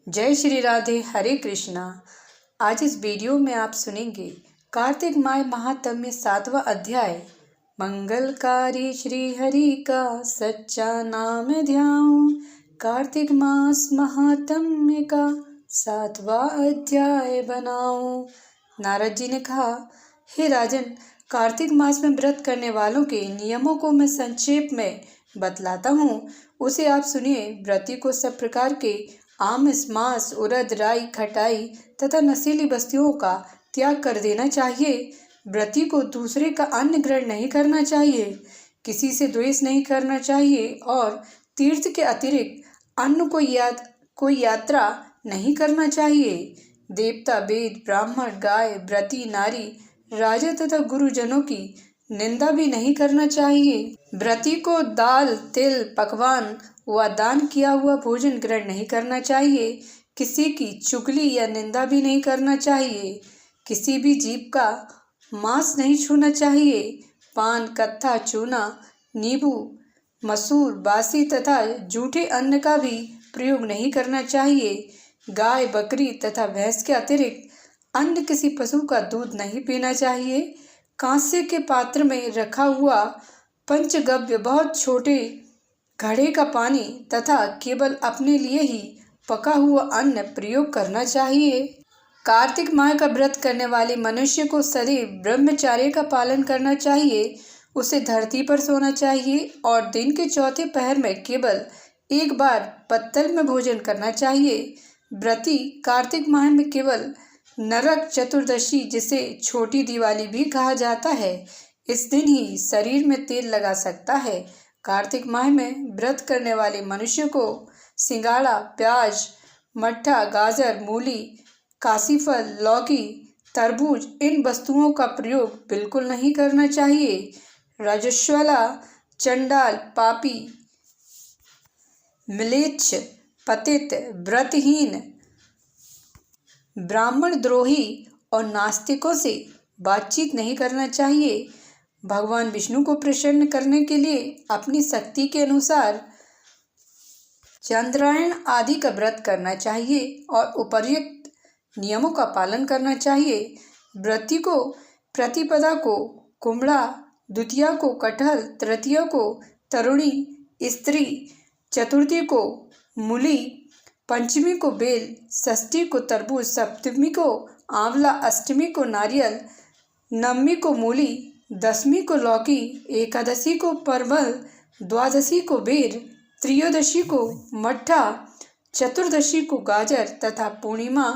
जय श्री राधे, हरे कृष्णा। आज इस वीडियो में आप सुनेंगे कार्तिक माह महात्म्य 7वां अध्याय। मंगलकारी श्री हरि का सच्चा नाम ध्याऊं, कार्तिक मास महात्म्य का 7वां अध्याय बनाऊं। नारद जी ने कहा, हे राजन, कार्तिक मास में व्रत करने वालों के नियमों को मैं संक्षेप में बतलाता हूँ, उसे आप सुनिए। व्रती को सब प्रकार के आमिष, मांस, उड़द, राई, खटाई तथा नशीली वस्तुओं का त्याग कर देना चाहिए। व्रती को दूसरे का अन्न ग्रहण नहीं करना चाहिए, किसी से द्वेष नहीं करना चाहिए और तीर्थ के अतिरिक्त अन्य कोई यात्रा नहीं करना चाहिए। देवता, वेद, ब्राह्मण, गाय, व्रती नारी, राजा तथा गुरुजनों की निंदा भी नहीं करना चाहिए। व्रती को दाल, तिल, पकवान व दान किया हुआ भोजन ग्रहण नहीं करना चाहिए। किसी की चुगली या निंदा भी नहीं करना चाहिए। किसी भी जीव का मांस नहीं छूना चाहिए। पान, कत्था, चूना, नींबू, मसूर, बासी तथा जूठे अन्न का भी प्रयोग नहीं करना चाहिए। गाय, बकरी तथा भैंस के अतिरिक्त अन्य किसी पशु का दूध नहीं पीना चाहिए। कांसे के पात्र में रखा हुआ पंचगव्य, बहुत छोटे घड़े का पानी तथा केवल अपने लिए ही पका हुआ अन्न प्रयोग करना चाहिए। कार्तिक माह का व्रत करने वाले मनुष्य को सदैव ब्रह्मचर्य का पालन करना चाहिए। उसे धरती पर सोना चाहिए और दिन के चौथे पहर में केवल एक बार पत्तल में भोजन करना चाहिए। व्रती कार्तिक माह में केवल नरक चतुर्दशी, जिसे छोटी दिवाली भी कहा जाता है, इस दिन ही शरीर में तेल लगा सकता है। कार्तिक माह में व्रत करने वाले मनुष्य को सिंगाड़ा, प्याज, मट्ठा, गाजर, मूली, काशीफल, लौकी, तरबूज, इन वस्तुओं का प्रयोग बिल्कुल नहीं करना चाहिए। रजस्वला, चंडाल, पापी, म्लेच्छ, पतित, व्रतहीन, ब्राह्मण द्रोही और नास्तिकों से बातचीत नहीं करना चाहिए। भगवान विष्णु को प्रसन्न करने के लिए अपनी शक्ति के अनुसार चंद्रायण आदि का व्रत करना चाहिए और उपर्युक्त नियमों का पालन करना चाहिए। व्रती को प्रतिपदा को कुम्हड़ा, द्वितीया को कटहल, तृतीया को तरुणी, स्त्री, चतुर्थी को मूली, पंचमी को बेल, षष्ठी को तरबूज, सप्तमी को आंवला, अष्टमी को नारियल, नवमी को मूली, दसवीं को लौकी, एकादशी को परवल, द्वादशी को बेर, त्रयोदशी को मट्ठा, चतुर्दशी को गाजर तथा पूर्णिमा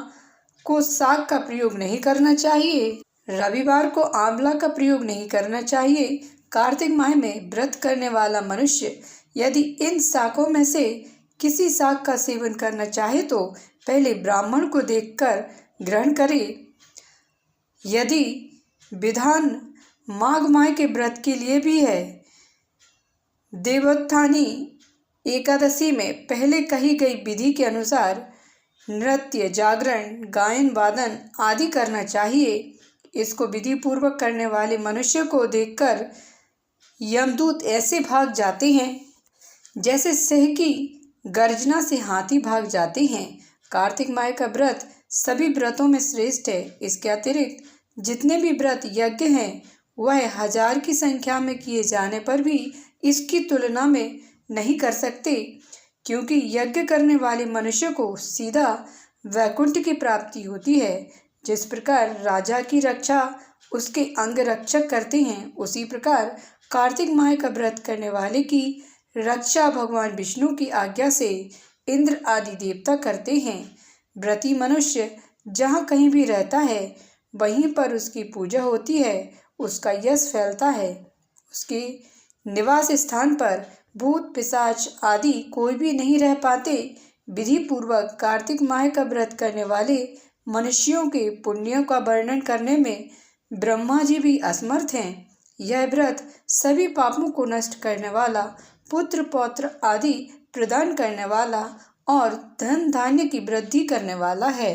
को साग का प्रयोग नहीं करना चाहिए। रविवार को आंवला का प्रयोग नहीं करना चाहिए। कार्तिक माह में व्रत करने वाला मनुष्य यदि इन शाकों में से किसी शाक का सेवन करना चाहे तो पहले ब्राह्मण को देखकर ग्रहण करे। यदि विधान माघ माह के व्रत के लिए भी है, देवोत्थानी एकादशी में पहले कही गई विधि के अनुसार नृत्य, जागरण, गायन, वादन आदि करना चाहिए। इसको विधि पूर्वक करने वाले मनुष्य को देखकर यमदूत ऐसे भाग जाते हैं जैसे सिंह की गर्जना से हाथी भाग जाते हैं। कार्तिक माह का व्रत सभी व्रतों में श्रेष्ठ है। इसके अतिरिक्त जितने भी व्रत यज्ञ हैं, वह 1000 की संख्या में किए जाने पर भी इसकी तुलना में नहीं कर सकते, क्योंकि यज्ञ करने वाले मनुष्य को सीधा वैकुंठ की प्राप्ति होती है। जिस प्रकार राजा की रक्षा उसके अंग रक्षक करते हैं, उसी प्रकार कार्तिक माह का व्रत करने वाले की रक्षा भगवान विष्णु की आज्ञा से इंद्र आदि देवता करते हैं। व्रती मनुष्य जहाँ कहीं भी रहता है, वहीं पर उसकी पूजा होती है, उसका यश फैलता है। उसके निवास स्थान पर भूत, पिशाच आदि कोई भी नहीं रह पाते। विधि पूर्वक कार्तिक माह का व्रत करने वाले मनुष्यों के पुण्यों का वर्णन करने में ब्रह्मा जी भी असमर्थ हैं। यह व्रत सभी पापों को नष्ट करने वाला, पुत्र पौत्र आदि प्रदान करने वाला और धन धान्य की वृद्धि करने वाला है।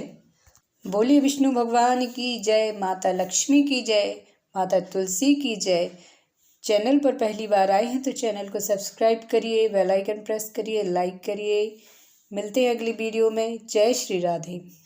बोलिए विष्णु भगवान की जय, माता लक्ष्मी की जय, माता तुलसी की जय। चैनल पर पहली बार आए हैं तो चैनल को सब्सक्राइब करिए, बेल आइकन प्रेस करिए, लाइक करिए। मिलते हैं अगली वीडियो में। जय श्री राधे।